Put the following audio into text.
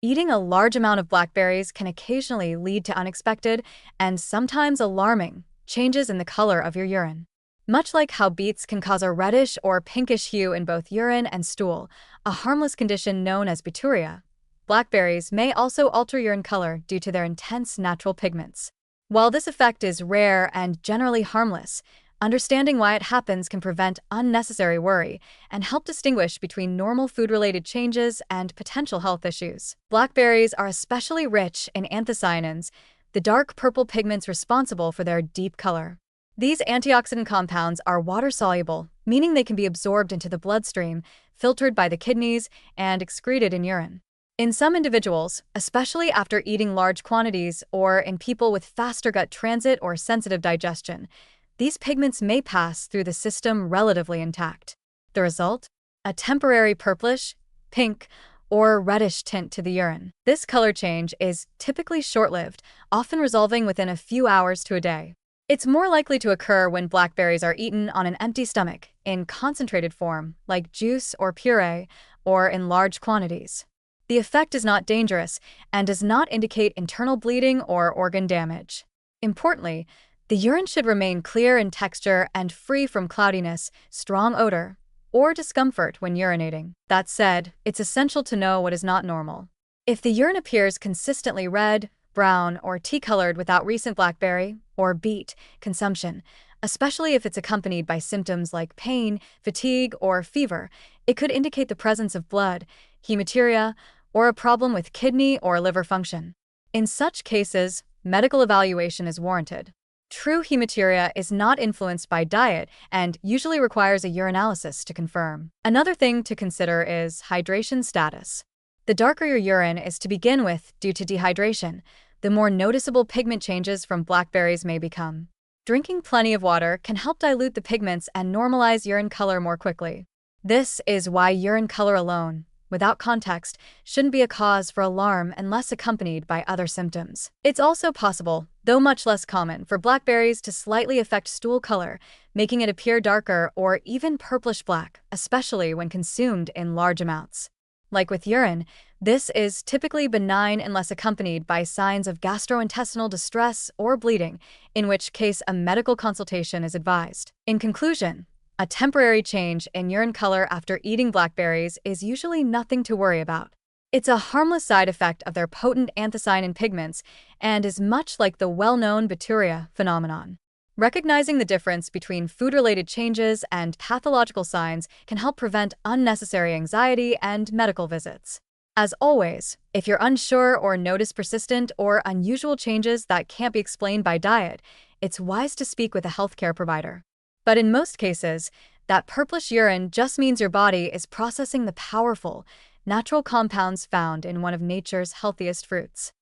Eating a large amount of blackberries can occasionally lead to unexpected and sometimes alarming changes in the color of your urine. Much like how beets can cause a reddish or pinkish hue in both urine and stool, a harmless condition known as bituria, blackberries may also alter urine color due to their intense natural pigments. While this effect is rare and generally harmless, understanding why it happens can prevent unnecessary worry and help distinguish between normal food-related changes and potential health issues. Blackberries are especially rich in anthocyanins, the dark purple pigments responsible for their deep color. These antioxidant compounds are water-soluble, meaning they can be absorbed into the bloodstream, filtered by the kidneys, and excreted in urine. In some individuals, especially after eating large quantities or in people with faster gut transit or sensitive digestion, these pigments may pass through the system relatively intact. The result? A temporary purplish, pink, or reddish tint to the urine. This color change is typically short-lived, often resolving within a few hours to a day. It's more likely to occur when blackberries are eaten on an empty stomach, in concentrated form, like juice or puree, or in large quantities. The effect is not dangerous and does not indicate internal bleeding or organ damage. Importantly, the urine should remain clear in texture and free from cloudiness, strong odor, or discomfort when urinating. That said, it's essential to know what is not normal. If the urine appears consistently red, brown, or tea-colored without recent blackberry or beet consumption, especially if it's accompanied by symptoms like pain, fatigue, or fever, it could indicate the presence of blood, hematuria, or a problem with kidney or liver function. In such cases, medical evaluation is warranted. True hematuria is not influenced by diet and usually requires a urinalysis to confirm. Another thing to consider is hydration status. The darker your urine is to begin with due to dehydration, the more noticeable pigment changes from blackberries may become. Drinking plenty of water can help dilute the pigments and normalize urine color more quickly. This is why urine color alone, without context, shouldn't be a cause for alarm unless accompanied by other symptoms. It's also possible, though much less common, for blackberries to slightly affect stool color, making it appear darker or even purplish-black, especially when consumed in large amounts. Like with urine, this is typically benign unless accompanied by signs of gastrointestinal distress or bleeding, in which case a medical consultation is advised. In conclusion, a temporary change in urine color after eating blackberries is usually nothing to worry about. It's a harmless side effect of their potent anthocyanin pigments and is much like the well-known bituria phenomenon. Recognizing the difference between food-related changes and pathological signs can help prevent unnecessary anxiety and medical visits. As always, if you're unsure or notice persistent or unusual changes that can't be explained by diet, it's wise to speak with a healthcare provider. But in most cases, that purplish urine just means your body is processing the powerful, natural compounds found in one of nature's healthiest fruits.